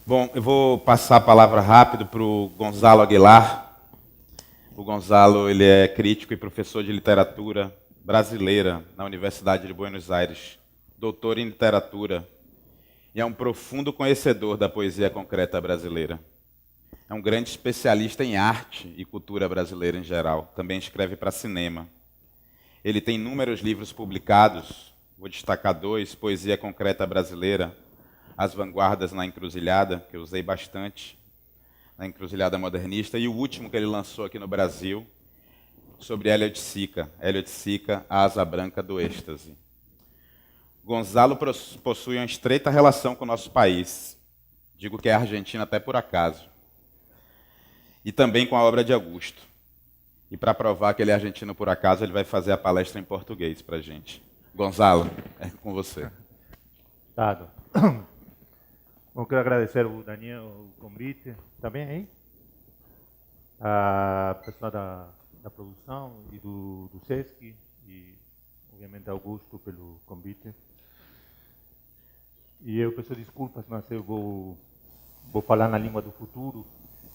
Bom, eu vou passar a palavra rápido para o Gonzalo Aguilar. O Gonzalo, ele é crítico e professor de literatura brasileira na Universidade de Buenos Aires, doutor em literatura, e é um profundo conhecedor da poesia concreta brasileira. É um grande especialista em arte e cultura brasileira em geral. Também escreve para cinema. Ele tem inúmeros livros publicados, vou destacar 2, Poesia Concreta Brasileira, As Vanguardas na Encruzilhada, que eu usei bastante, na Encruzilhada Modernista, e o último que ele lançou aqui no Brasil, sobre Hélio de Sica, A Asa Branca do Êxtase. Gonzalo possui uma estreita relação com o nosso país, digo que é argentino até por acaso, e também com a obra de Augusto. E para provar que ele é argentino por acaso, ele vai fazer a palestra em português para a gente. Gonzalo, é com você. Dado. Bom, quero agradecer ao Daniel o convite. Está bem aí? A pessoa da produção e do SESC e, obviamente, Augusto pelo convite. E eu peço desculpas, mas eu vou falar na língua do futuro,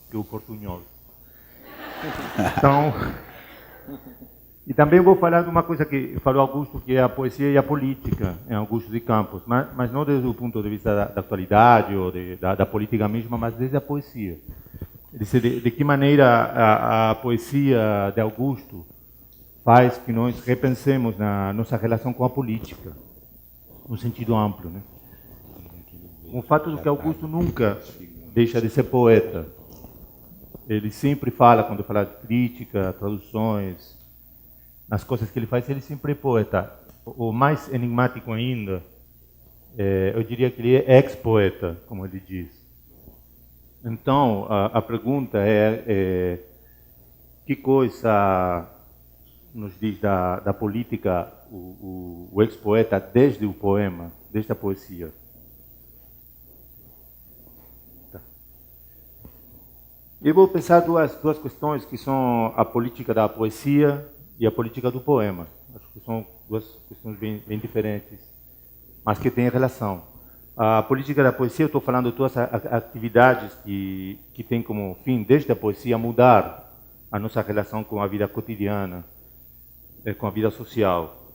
que é o portunhol. Então, e também vou falar de uma coisa que falou Augusto, que é a poesia e a política, em Augusto de Campos, mas não desde o ponto de vista da atualidade ou da política mesma, mas desde a poesia. De que maneira a poesia de Augusto faz que nós repensemos na nossa relação com a política, no sentido amplo, né? O fato de que Augusto nunca deixa de ser poeta. Ele sempre fala, quando fala de crítica, traduções, nas coisas que ele faz, ele sempre é poeta. O mais enigmático ainda, eu diria que ele é ex-poeta, como ele diz. Então, a pergunta é que coisa nos diz da política o ex-poeta desde o poema, desde a poesia? Eu vou pensar duas questões que são a política da poesia e a política do poema. Acho que são duas questões bem diferentes, mas que têm relação. A política da poesia, eu estou falando de todas as atividades que têm como fim, desde a poesia, mudar a nossa relação com a vida cotidiana, com a vida social.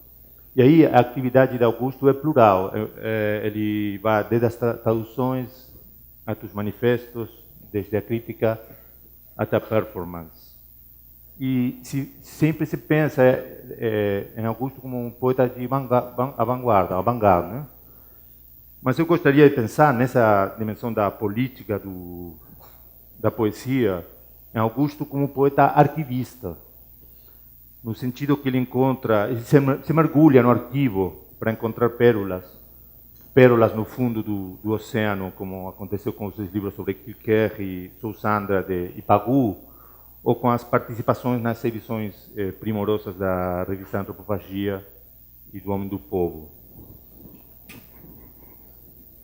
E aí a atividade de Augusto é plural. Ele vai desde as traduções até os manifestos, desde a crítica até a performance. E sempre se pensa em Augusto como um poeta de vanguarda, né? Mas eu gostaria de pensar nessa dimensão da política da poesia, em Augusto como um poeta arquivista, no sentido que ele se mergulha no arquivo para encontrar pérolas no fundo do oceano, como aconteceu com os livros sobre Kilker, Soussandra de Ipagu, ou com as participações nas edições primorosas da revista Antropofagia e do Homem do Povo.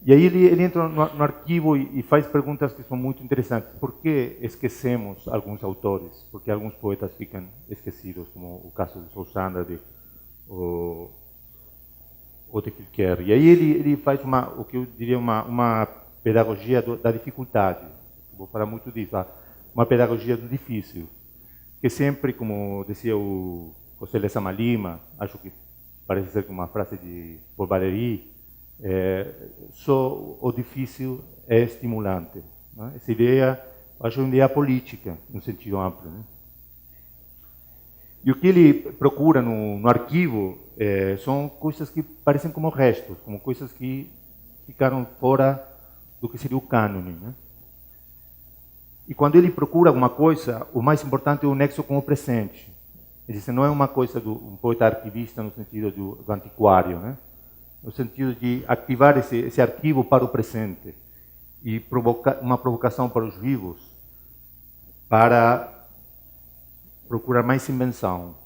E aí ele entra no arquivo e faz perguntas que são muito interessantes. Por que esquecemos alguns autores? Por que alguns poetas ficam esquecidos, como o caso de Soussandra ou de Kilker? E aí ele faz o que eu diria uma pedagogia da dificuldade. Vou falar muito disso. Uma pedagogia do difícil. Que sempre, como dizia o José Lezama Lima, acho que parece ser uma frase de Paul Valéry, só o difícil é estimulante. Né? Essa ideia, acho uma ideia política, no sentido amplo. Né? E o que ele procura no arquivo são coisas que parecem como restos, como coisas que ficaram fora do que seria o cânone. Né? E quando ele procura alguma coisa, o mais importante é o nexo com o presente. Não é uma coisa um poeta arquivista no sentido do antiquário, né? No sentido de ativar esse arquivo para o presente e provocar uma provocação para os vivos, para procurar mais invenção.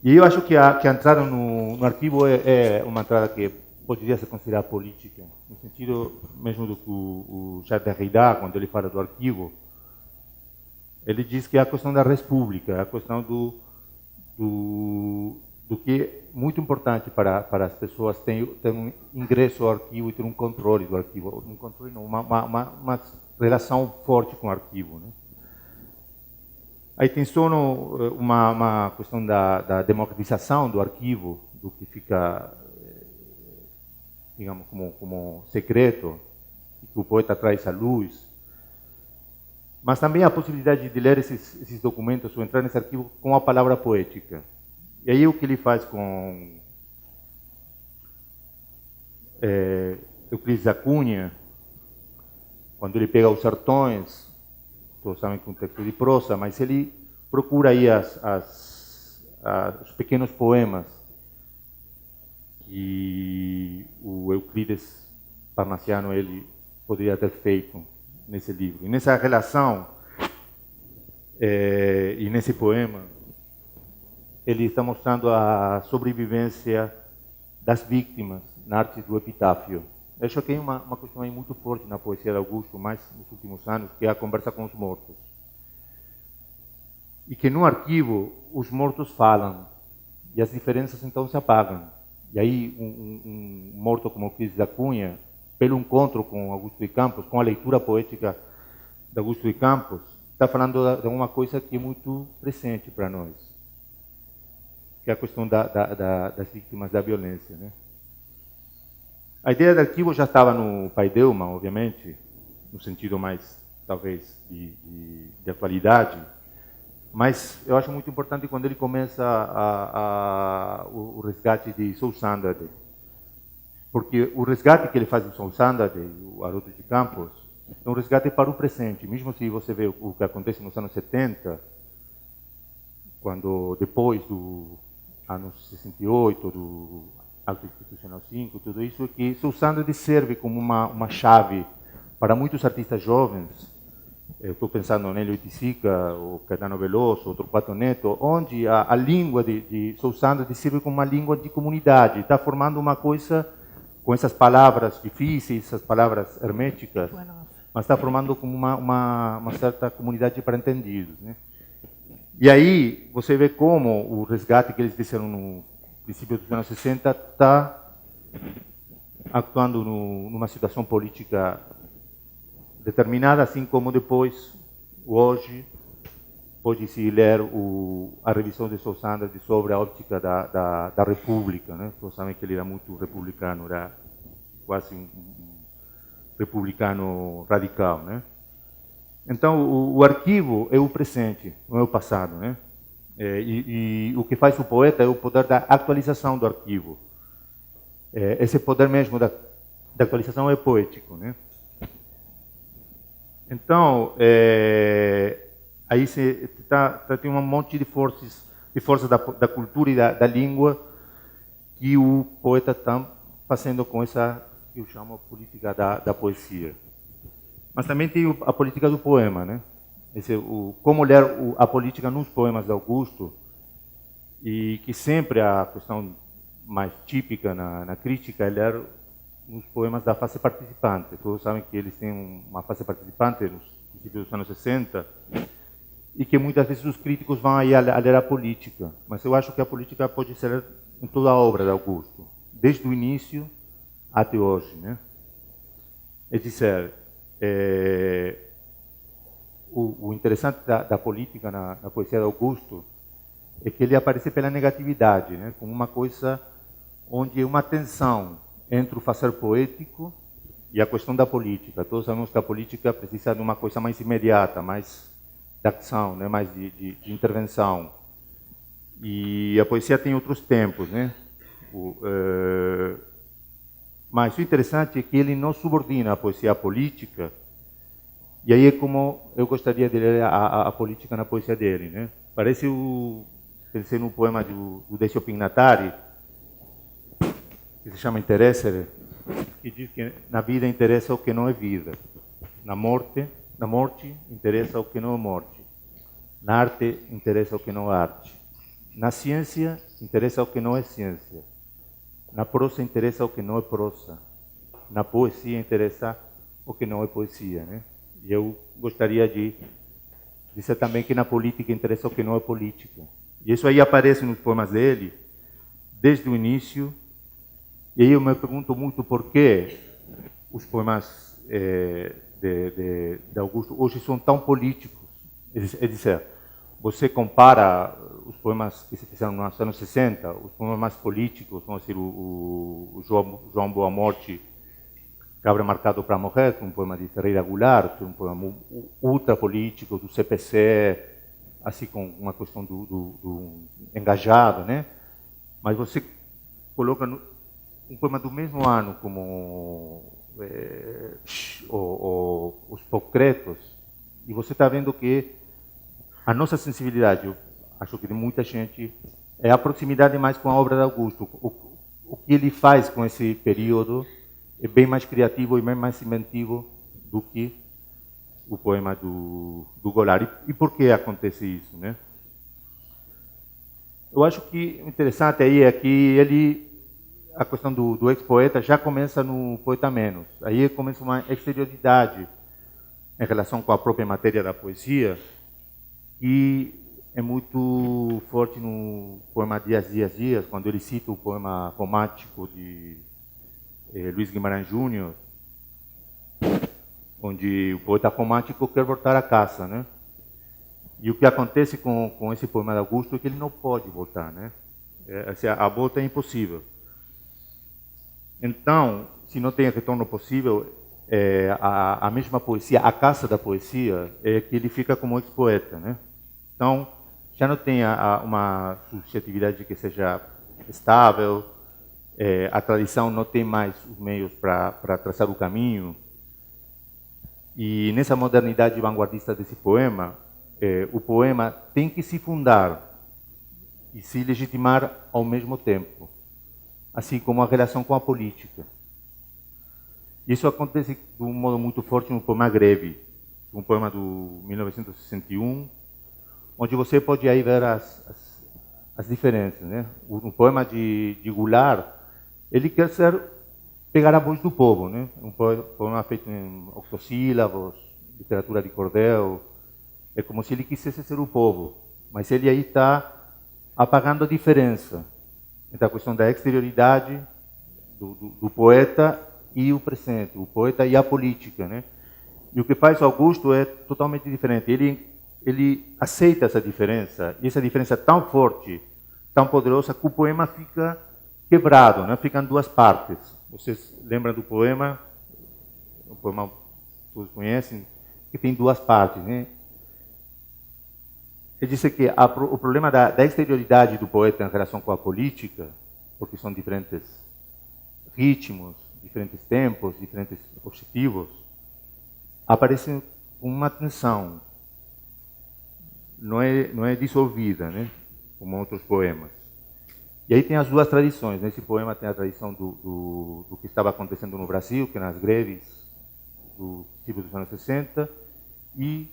E eu acho que a entrada no arquivo é uma entrada que poderia ser considerada política, no sentido mesmo do que o Jacques Derrida, quando ele fala do arquivo, ele diz que é a questão da república, é a questão do que é muito importante para as pessoas ter um ingresso ao arquivo e ter um controle do arquivo. Um controle não, uma relação forte com o arquivo, né? Aí tem só uma questão da democratização do arquivo, do que fica, digamos, como secreto, que o poeta traz à luz. Mas também a possibilidade de ler esses documentos ou entrar nesse arquivo com a palavra poética. E aí o que ele faz com Euclides da Cunha, quando ele pega os sertões, todos sabem que é um texto de prosa, mas ele procura aí os pequenos poemas que o Euclides Parnassiano ele poderia ter feito nesse livro. E nessa relação, e nesse poema, ele está mostrando a sobrevivência das vítimas na arte do epitáfio. Eu acho que é uma questão aí muito forte na poesia de Augusto, mais nos últimos anos, que é a conversa com os mortos. E que no arquivo os mortos falam, e as diferenças então se apagam. E aí um morto como Euclides da Cunha, pelo encontro com Augusto de Campos, com a leitura poética de Augusto de Campos, está falando de uma coisa que é muito presente para nós, que é a questão das vítimas da violência, né? A ideia do arquivo já estava no Pai Delma, obviamente, no sentido mais, talvez, de atualidade, mas eu acho muito importante quando ele começa o resgate de Soul Sandard, porque o resgate que ele faz de Soul Sandard, o Haroldo de Campos, é um resgate para o presente, mesmo se você vê o que acontece nos anos 70, quando depois do anos 68, do Acto Institucional 5, tudo isso, é que Soul Sandard serve como uma chave para muitos artistas jovens. Eu estou pensando nele Oiticica, o Caetano Veloso, o Torquato Neto, onde a língua de Soul Sandard serve como uma língua de comunidade, está formando uma coisa com essas palavras difíceis, essas palavras herméticas, mas está formando como uma certa comunidade para entendidos, né? E aí você vê como o resgate que eles fizeram no princípio dos anos 60 está atuando numa situação política determinada, assim como depois, hoje, pode-se ler a revisão de Soul Sandard sobre a óptica da República, né? Todos sabem que ele era muito republicano, era quase um republicano radical, né? Então, o arquivo é o presente, não é o passado, né? E o que faz o poeta é o poder da atualização do arquivo. Esse poder mesmo da atualização é poético, né? Então, aí tem um monte de forças da cultura e da língua que o poeta está fazendo com essa, que eu chamo, política da poesia. Mas também tem a política do poema, né? Como ler a política nos poemas de Augusto, e que sempre a questão mais típica na crítica é ler nos poemas da fase participante. Todos sabem que eles têm uma fase participante nos princípios dos anos 60, e que muitas vezes os críticos vão aí a ler a política. Mas eu acho que a política pode ser em toda a obra de Augusto, desde o início até hoje, né? É dizer, o interessante da política na poesia de Augusto é que ele aparece pela negatividade, né? Como uma coisa onde é uma tensão entre o fazer poético e a questão da política. Todos sabemos que a política precisa de uma coisa mais imediata, mais de ação, né? Mais de intervenção. E a poesia tem outros tempos, né? Mas o interessante é que ele não subordina a poesia à política, e aí é como eu gostaria de ler a política na poesia dele, né? Parece pensei no poema do Decio Pignatari, que se chama Interessere, que diz que na vida interessa o que não é vida, na morte interessa o que não é morte, na arte interessa o que não é arte, na ciência interessa o que não é ciência, na prosa interessa o que não é prosa, na poesia interessa o que não é poesia, né? E eu gostaria de dizer também que na política interessa o que não é política. E isso aí aparece nos poemas dele, desde o início. E aí eu me pergunto muito por que os poemas de Augusto hoje são tão políticos. É dizer, você compara os poemas que se fizeram nos anos 60, os poemas mais políticos, vamos dizer, o João Boa Morte, Cabra Marcado para Morrer, que é um poema de Ferreira Goulart, que é um poema ultra político, do CPC, assim, com uma questão do engajado, né? Mas você coloca um poema do mesmo ano, como Os Concretos, e você está vendo que a nossa sensibilidade, eu acho que de muita gente, é a proximidade mais com a obra de Augusto. O que ele faz com esse período é bem mais criativo e bem mais inventivo do que o poema do Goulart. E por que acontece isso, né? Eu acho que o interessante aí é que a questão do ex-poeta já começa no Poeta Menos. Aí começa uma exterioridade em relação com a própria matéria da poesia, que é muito forte no poema Dias, Dias, Dias, quando ele cita o poema romântico de Luiz Guimarães Júnior, onde o poeta romântico quer voltar a casa, né? E o que acontece com esse poema de Augusto é que ele não pode voltar, né? A volta é impossível. Então, se não tem retorno possível, a mesma poesia, a casa da poesia, é que ele fica como ex-poeta, né? Então, já não tem uma subjetividade que seja estável, a tradição não tem mais os meios para traçar o caminho. E nessa modernidade vanguardista desse poema, o poema tem que se fundar e se legitimar ao mesmo tempo, assim como a relação com a política. Isso acontece de um modo muito forte no poema Greve, um poema do 1961, onde você pode aí ver as diferenças, né? O poema de Goulart, ele quer pegar a voz do povo, né? Um poema feito em octossílabos, literatura de cordel. É como se ele quisesse ser o povo, mas ele aí está apagando a diferença entre a questão da exterioridade do poeta e o presente, o poeta e a política, né? E o que faz Augusto é totalmente diferente. Ele aceita essa diferença, e essa diferença é tão forte, tão poderosa, que o poema fica quebrado, né? Fica em duas partes. Vocês lembram do poema? O poema todos conhecem, que tem duas partes, né? Ele diz que o problema da exterioridade do poeta em relação com a política, porque são diferentes ritmos, diferentes tempos, diferentes objetivos, aparece uma tensão. Não é dissolvida, né? Como outros poemas. E aí tem as duas tradições. Nesse poema tem a tradição do que estava acontecendo no Brasil, que nas greves do princípio dos anos 60, e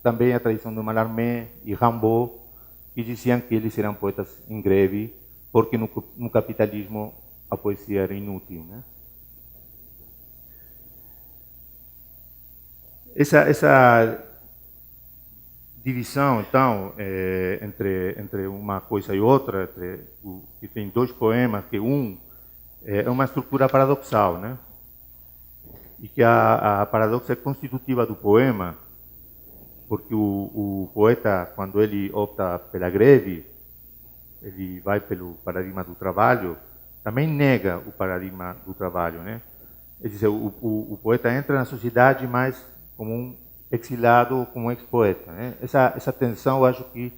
também a tradição do Mallarmé e Rimbaud, que diziam que eles eram poetas em greve, porque no capitalismo a poesia era inútil, né? Essa divisão, então, entre uma coisa e outra, que tem dois poemas, que é uma estrutura paradoxal, né? E que a paradoxa é constitutiva do poema, porque o poeta, quando ele opta pela greve, ele vai pelo paradigma do trabalho, também nega o paradigma do trabalho, né? É dizer, o poeta entra na sociedade mais como um exilado, como um ex-poeta, né? Essa tensão, eu acho que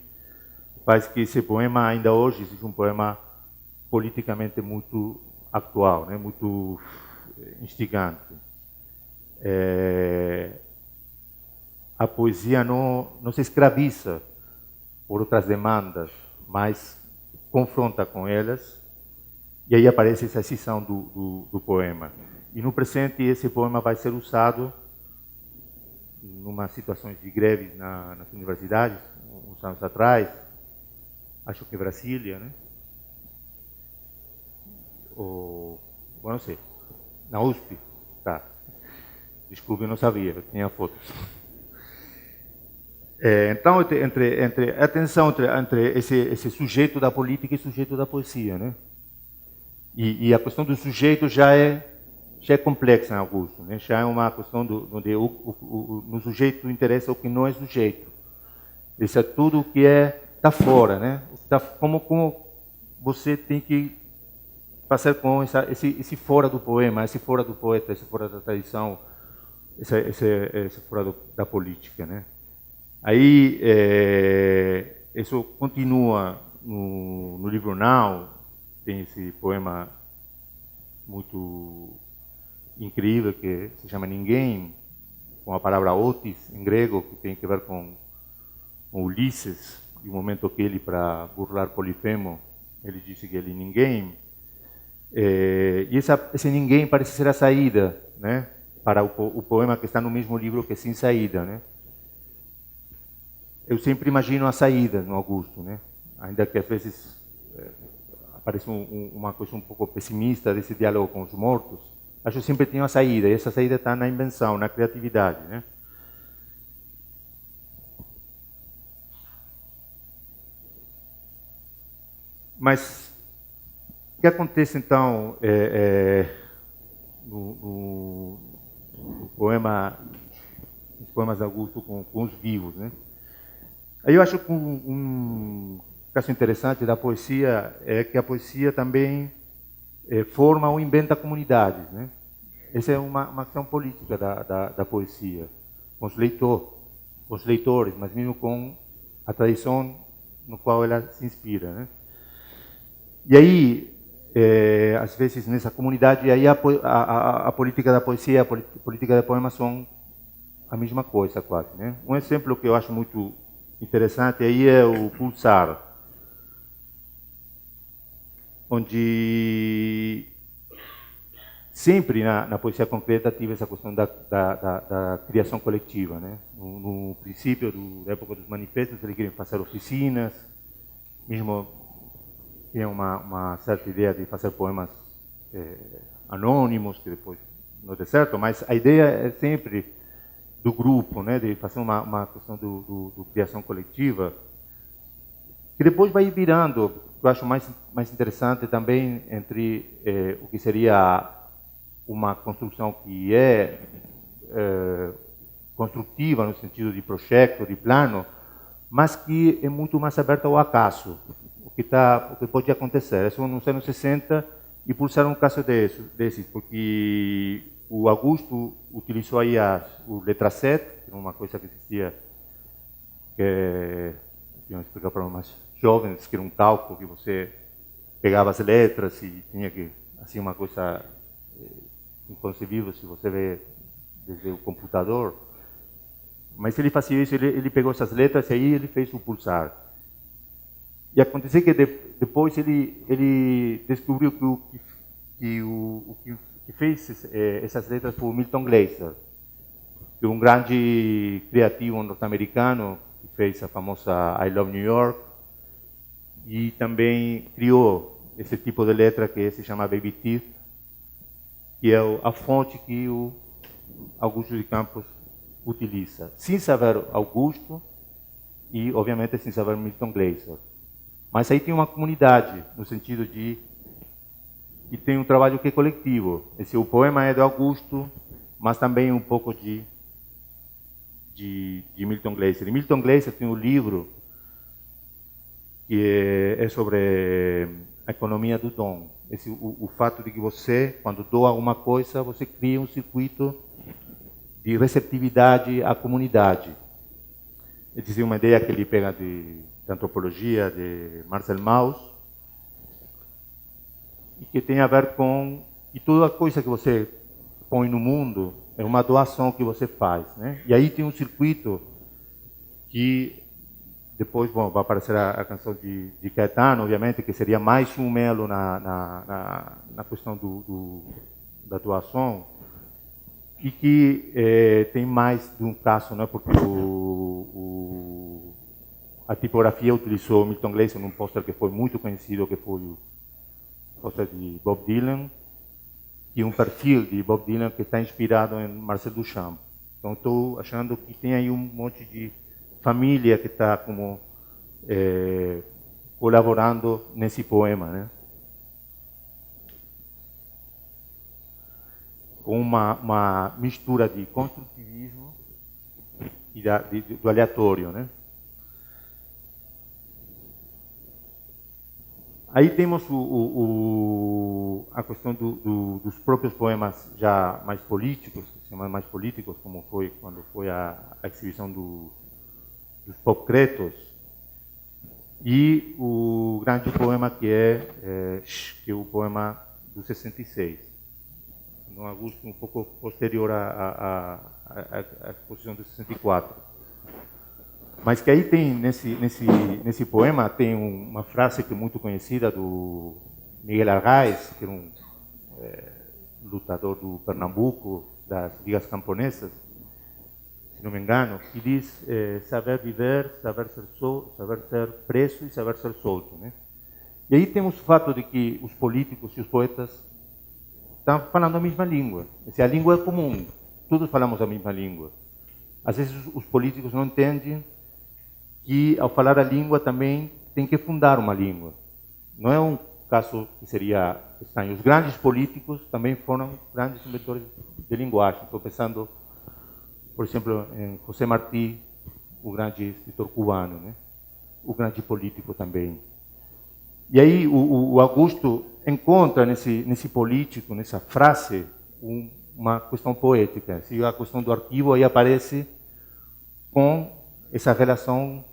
faz que esse poema, ainda hoje, seja um poema politicamente muito atual, né? Muito instigante. A poesia não se escraviza por outras demandas, mas confronta com elas, e aí aparece essa excisão do poema. E no presente, esse poema vai ser usado em umas situações de greves nas universidades, uns anos atrás, acho que Brasília, né? Não sei, na USP, tá. Desculpe, eu não sabia, eu tinha fotos. Então, entre a tensão entre esse sujeito da política e sujeito da poesia, né? E a questão do sujeito já é complexa em Augusto, né? Já é uma questão onde no sujeito interessa o que não é sujeito. Isso é tudo o que está fora, né? Como você tem que fazer com esse fora do poema, esse fora do poeta, esse fora da tradição, esse fora da política, né? Aí isso continua no livro Now, tem esse poema muito incrível que se chama Ninguém, com a palavra otis em grego, que tem a ver com Ulisses, e o momento que ele, para burlar Polifemo, ele disse que ele ninguém. E esse ninguém parece ser a saída, né, para o poema que está no mesmo livro que Sem Saída, né? Eu sempre imagino a saída no Augusto, né? Ainda que às vezes aparece uma coisa um pouco pessimista desse diálogo com os mortos, acho que sempre tem uma saída, e essa saída está na invenção, na criatividade, né? Mas o que acontece então no poema, nos poemas de Augusto com os vivos, né? Aí eu acho que um caso interessante da poesia é que a poesia também forma ou inventa comunidades, né? Essa é uma ação política da poesia, com os leitores, mas mesmo com a tradição no qual ela se inspira, né? E aí, às vezes, nessa comunidade, aí a política da poesia e a política do poema são a mesma coisa, quase, né? Um exemplo que eu acho muito interessante aí é o Pulsar, onde sempre na poesia concreta tive essa questão da criação coletiva, né? No princípio da época dos manifestos, eles queriam fazer oficinas, mesmo tinha uma certa ideia de fazer poemas anônimos, que depois não deu certo, mas a ideia é sempre do grupo, né, de fazer uma questão do criação coletiva, que depois vai virando, eu acho mais interessante também, entre o que seria uma construção que construtiva no sentido de projeto, de plano, mas que é muito mais aberta ao acaso, o que pode acontecer. Isso nos anos 60, e Pulsar um caso desses, porque o Augusto utilizou aí o letracet, que é uma coisa que existia, que eu explicar para os mais jovens, que era um cálculo que você pegava as letras e tinha que, assim, uma coisa inconcebível se você vê desde o computador. Mas ele fazia isso, ele pegou essas letras e aí ele fez o Pulsar. E aconteceu que depois ele descobriu que o que fez essas letras foi o Milton Glaser, que é um grande criativo norte-americano que fez a famosa I Love New York e também criou esse tipo de letra que se chama Baby Teeth, que é a fonte que o Augusto de Campos utiliza, sem saber Augusto e, obviamente, sem saber Milton Glaser. Mas aí tem uma comunidade, no sentido de que tem um trabalho que é coletivo. O poema é do Augusto, mas também um pouco de Milton Glaser. E Milton Glaser tem um livro que é sobre a economia do dom. O fato de que você, quando doa alguma coisa, você cria um circuito de receptividade à comunidade. Essa é uma ideia que ele pega de antropologia de Marcel Mauss, e que tem a ver com que toda coisa que você põe no mundo é uma doação que você faz, né? E aí tem um circuito que depois vai aparecer a canção de Caetano, obviamente, que seria mais um elo na questão da doação, e que tem mais de um caso, né? Porque a tipografia utilizou Milton Glaser num pôster que foi muito conhecido, que foi o pôster de Bob Dylan, e um perfil de Bob Dylan que está inspirado em Marcel Duchamp. Então estou achando que tem aí um monte de família que está como colaborando nesse poema, né? com uma mistura de construtivismo e do aleatório, né? Aí temos a questão dos próprios poemas já mais políticos, que se chamam mais políticos, como foi quando foi a exibição dos Pop-Cretos, e o grande poema que é o poema do 66, no Augusto um pouco posterior à exposição do 64. Mas que aí tem, nesse poema, tem uma frase que é muito conhecida do Miguel Arraes, que era um lutador do Pernambuco, das ligas camponesas, se não me engano, que diz saber viver, saber ser preso e saber ser solto, né? E aí temos o fato de que os políticos e os poetas estão falando a mesma língua. A língua é comum, todos falamos a mesma língua. Às vezes os políticos não entendem que, ao falar a língua, também tem que fundar uma língua. Não é um caso que seria estranho. Os grandes políticos também foram grandes inventores de linguagem. Estou pensando, por exemplo, em José Martí, o grande escritor cubano, né? O grande político também. E aí o Augusto encontra nesse político, nessa frase, uma questão poética. Se a questão do arquivo aí aparece com essa relação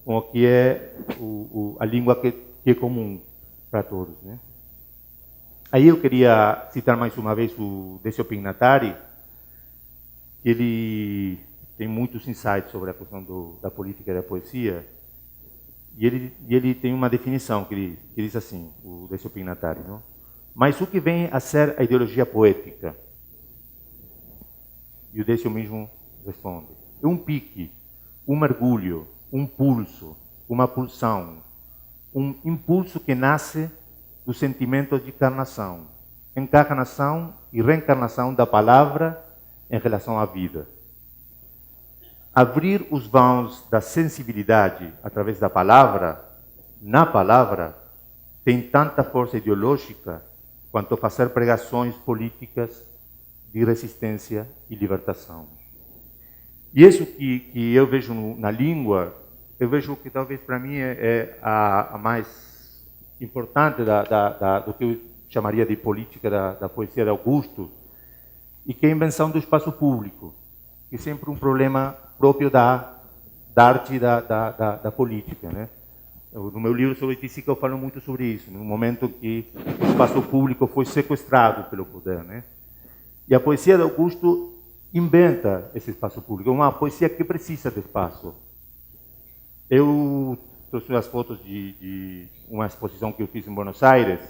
com o que é a língua que é comum para todos, né? Aí eu queria citar mais uma vez o Décio Pignatari, que ele tem muitos insights sobre a questão da política e da poesia, e ele tem uma definição que diz assim, o Décio Pignatari, não? Mas o que vem a ser a ideologia poética? E o Décio mesmo responde: é um pique, um mergulho, um pulso, uma pulsão, um impulso que nasce do sentimento de encarnação e reencarnação da palavra em relação à vida. Abrir os vãos da sensibilidade através da palavra, na palavra, tem tanta força ideológica quanto fazer pregações políticas de resistência e libertação. E isso que eu vejo na língua, eu vejo que talvez para mim é a mais importante do que eu chamaria de política da poesia de Augusto, e que é a invenção do espaço público, que é sempre um problema próprio da arte e da política, né? No meu livro sobre Tizica eu falo muito sobre isso, no momento que o espaço público foi sequestrado pelo poder, né? E a poesia de Augusto inventa esse espaço público, uma poesia que precisa de espaço. Eu trouxe as fotos de uma exposição que eu fiz em Buenos Aires,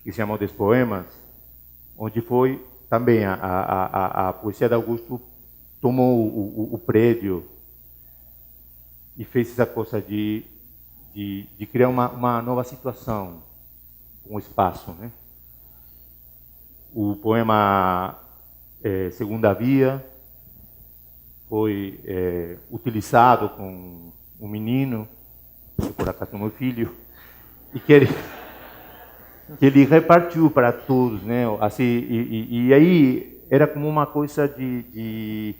que se chamou Des Poemas, onde foi também a poesia de Augusto tomou o prédio e fez essa coisa de criar uma nova situação, um espaço, né? O poema Segunda Via foi utilizado com um menino, que por acaso é meu filho, e que ele repartiu para todos, né? Assim, e aí era como uma coisa de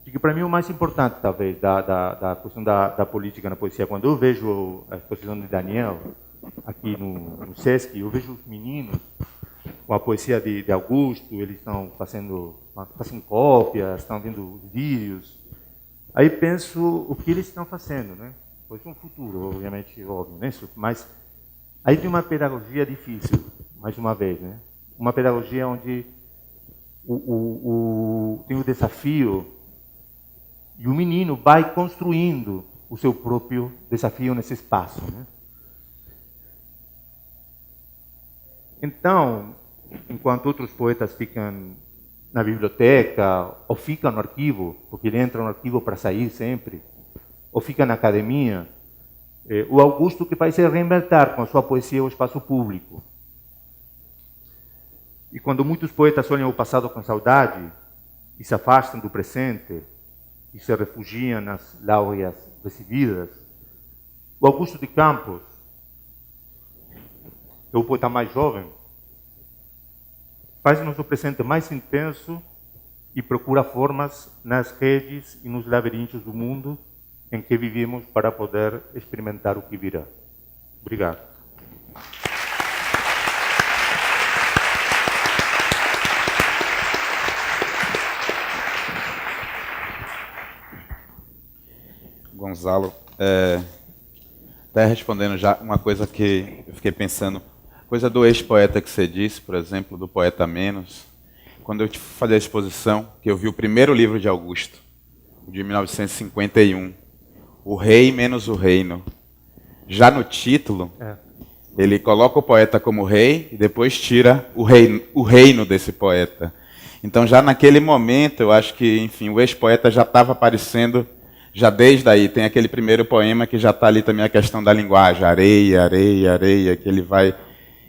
que para mim é o mais importante, talvez, da questão da política na poesia. Quando eu vejo a exposição de Daniel aqui no Sesc, eu vejo os meninos com a poesia de Augusto, eles estão fazendo cópias, estão vendo vídeos. Aí penso o que eles estão fazendo, né? Pois um futuro, obviamente, óbvio, né? Mas aí tem uma pedagogia difícil, mais uma vez, né? Uma pedagogia onde tem o desafio e o menino vai construindo o seu próprio desafio nesse espaço, né? Então, enquanto outros poetas ficam na biblioteca, ou ficam no arquivo, porque ele entra no arquivo para sair sempre, ou fica na academia, o Augusto que faz é reinventar com a sua poesia o espaço público. E quando muitos poetas olham o passado com saudade e se afastam do presente e se refugiam nas láureas recebidas, o Augusto de Campos, que é o poeta mais jovem, faz nosso presente mais intenso e procura formas nas redes e nos labirintos do mundo em que vivemos para poder experimentar o que virá. Obrigado. Gonzalo, até respondendo já uma coisa que eu fiquei pensando, coisa do ex-poeta que você disse, por exemplo, do Poeta Menos. Quando eu fui fazer a exposição, que eu vi o primeiro livro de Augusto, de 1951, O Rei Menos o Reino. Já no título, ele coloca o poeta como rei e depois tira o reino desse poeta. Então, já naquele momento, eu acho que, enfim, o ex-poeta já estava aparecendo, já desde aí. Tem aquele primeiro poema que já está ali também a questão da linguagem, areia, areia, areia, que ele vai...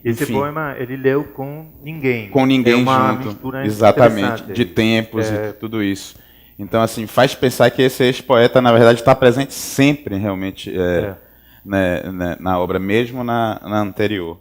Esse poema ele leu com ninguém. Com ninguém uma junto, mistura exatamente, de tempos e tudo isso. Então, assim, faz pensar que esse ex-poeta, na verdade, está presente sempre, realmente, na obra, mesmo na anterior.